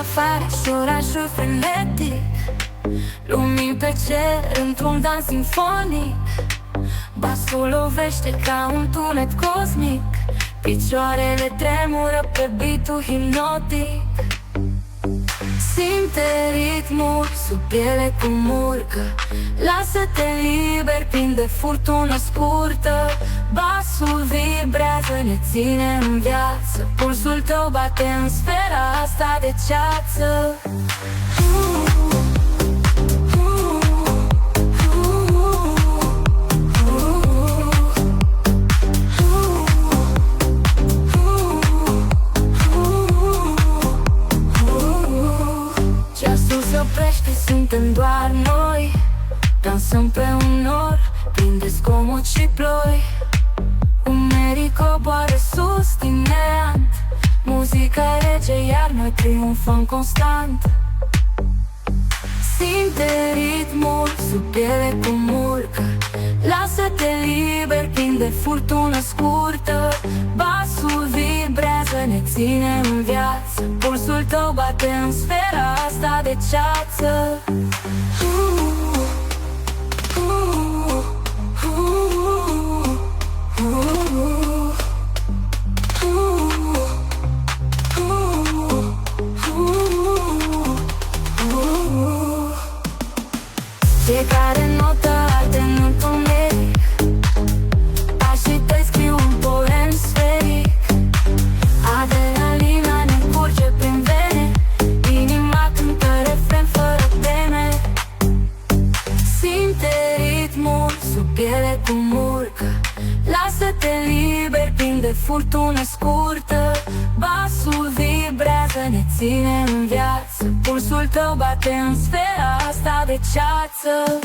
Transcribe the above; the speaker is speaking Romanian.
afară și orașul frenetic, lumini pe cer într-un dans simfonic. Basul lovește ca un tunet cosmic, picioarele tremură pe beat-ul hipnotic. Simte ritmul sub piele cum urcă, lasă-te liber, prinde furtună scurtă. Basul vibrează, ne ține în viață, pulsul tău bate în sfera asta de ceață. Suntem doar noi, dansăm pe un nor, plin de zgomot și ploi. Umerii coboară sus din neant, muzica rege, iar noi triumfăm constant. Simte ritmul sub piele cum urcă, lasă-te liber, plin de furtună scurtă. Basul vibrează, ne ține în viață, pulsul tău bate în sfera asta de ceață. Fiecare notă arde în întuneric, pașii tăi scriu un poem sferic. Adrenalina ne curge prin vene, inima cântă refren fără teme. Simte ritmul sub piele cum urcă, lasă-te liber, plin de furtună scurtă. Basul vibrează, ne ține în viață, pulsul tău bate în sfera asta de ceață.